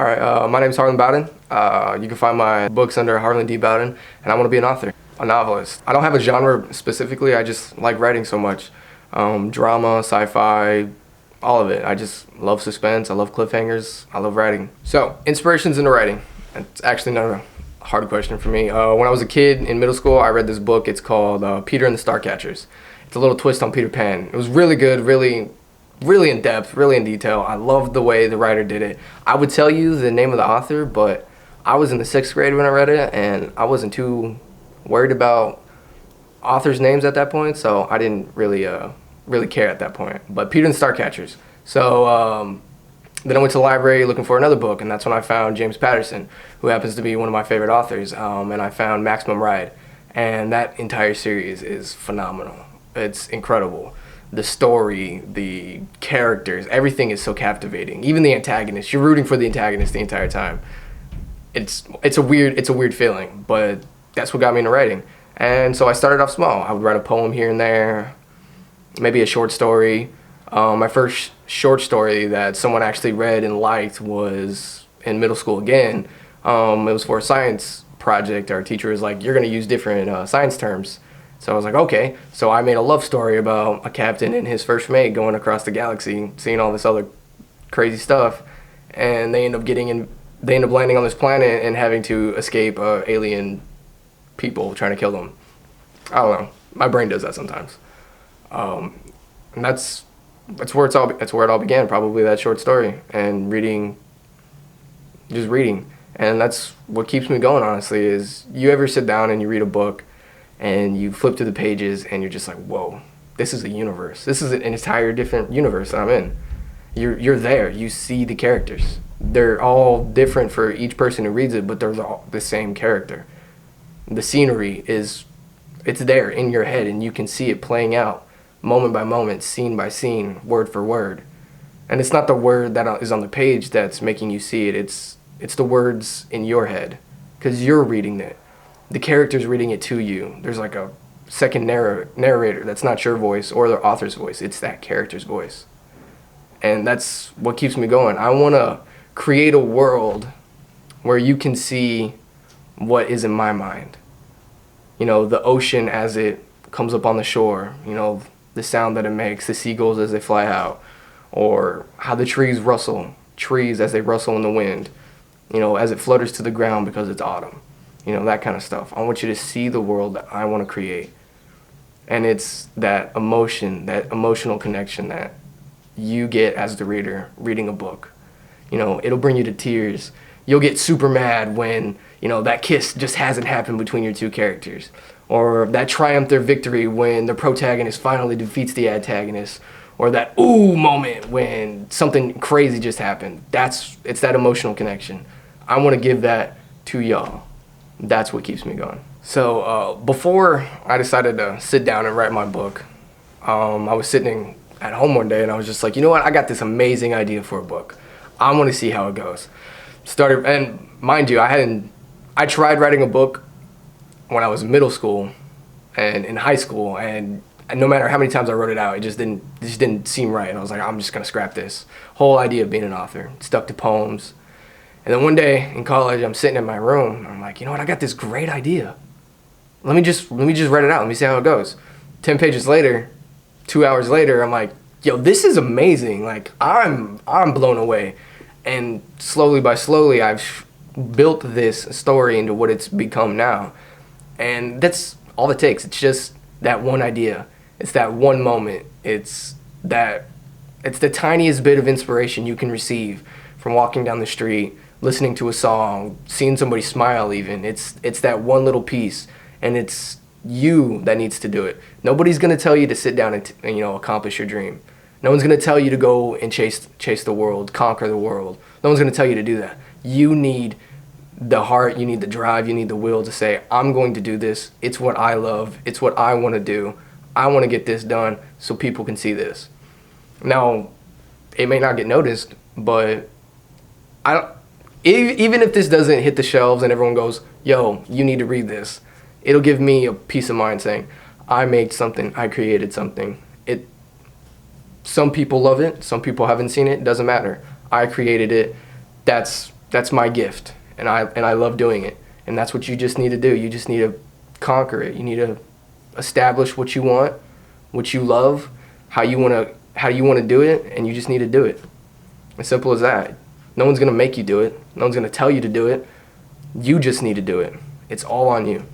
All right, my name is Harland Bowden. You can find my books under Harland D. Bowden, and I want to be an author, a novelist. I don't have a genre specifically, I just like writing so much. Drama, sci-fi, all of it. I just love suspense, I love cliffhangers, I love writing. So, inspirations into writing. It's actually not a hard question for me. When I was a kid in middle school, I read this book. It's called Peter and the Starcatchers. It's a little twist on Peter Pan. It was really good, really in depth, really in detail. I loved the way the writer did it. I would tell you the name of the author, but I was in the 6th grade when I read it, and I wasn't too worried about authors' names at that point, so I didn't really care at that point. But Peter and the Starcatchers. So then I went to the library looking for another book, and that's when I found James Patterson, who happens to be one of my favorite authors, and I found Maximum Ride. And that entire series is phenomenal. It's incredible. The story, the characters, everything is so captivating. Even the antagonist, you're rooting for the antagonist the entire time. It's a weird feeling, but that's what got me into writing. And so I started off small. I would write a poem here and there, maybe a short story. My first short story that someone actually read and liked was in middle school again. It was for a science project. Our teacher was like, "You're gonna use different science terms." So I was like, okay. So I made a love story about a captain and his first mate going across the galaxy, seeing all this other crazy stuff, and they end up landing on this planet and having to escape alien people trying to kill them. I don't know. My brain does that sometimes. And that's where it all began. Probably that short story and just reading, and that's what keeps me going. Honestly, is you ever sit down and you read a book, and you flip through the pages and you're just like, whoa, this is a universe. This is an entire different universe that I'm in. You're there. You see the characters. They're all different for each person who reads it, but they're all the same character. The scenery it's there in your head, and you can see it playing out moment by moment, scene by scene, word for word. And it's not the word that is on the page that's making you see it. It's the words in your head, because you're reading it. The character's reading it to you. There's like a second narrator that's not your voice or the author's voice. It's that character's voice. And that's what keeps me going. I want to create a world where you can see what is in my mind. You know, the ocean as it comes up on the shore, you know, the sound that it makes, the seagulls as they fly out, or how the trees as they rustle in the wind, you know, as it flutters to the ground because it's autumn. You know, that kind of stuff. I want you to see the world that I want to create. And it's that emotion, that emotional connection that you get as the reader reading a book. You know, it'll bring you to tears. You'll get super mad when, you know, that kiss just hasn't happened between your two characters. Or that triumph or victory when the protagonist finally defeats the antagonist. Or that ooh moment when something crazy just happened. It's that emotional connection. I want to give that to y'all. That's what keeps me going. So before I decided to sit down and write my book, I was sitting at home one day and I was just like, you know what? I got this amazing idea for a book. I want to see how it goes. And mind you, I tried writing a book when I was in middle school and in high school, and no matter how many times I wrote it out, it just didn't seem right. And I was like, I'm just gonna scrap this whole idea of being an author. Stuck to poems. And then one day in college, I'm sitting in my room. I'm like, you know what? I got this great idea. Let me just write it out. Let me see how it goes. 10 pages later, 2 hours later, I'm like, yo, this is amazing. Like, I'm blown away. And slowly, I've built this story into what it's become now. And that's all it takes. It's just that one idea. It's that one moment. It's the tiniest bit of inspiration you can receive from walking down the street, listening to a song, seeing somebody smile even. It's that one little piece, and it's you that needs to do it. Nobody's going to tell you to sit down and accomplish your dream. No one's going to tell you to go and chase the world, conquer the world. No one's going to tell you to do that. You need the heart, you need the drive, you need the will to say, I'm going to do this. It's what I love. It's what I want to do. I want to get this done so people can see this. Now, it may not get noticed, but even if this doesn't hit the shelves and everyone goes, yo, you need to read this, it'll give me a peace of mind saying, I made something, I created something. Some people love it, some people haven't seen it, doesn't matter. I created it. That's That's my gift, and I love doing it. And that's what you just need to do. You just need to conquer it. You need to establish what you want, what you love, how you want to do it, and you just need to do it. As simple as that. No one's going to make you do it. No one's going to tell you to do it. You just need to do it. It's all on you.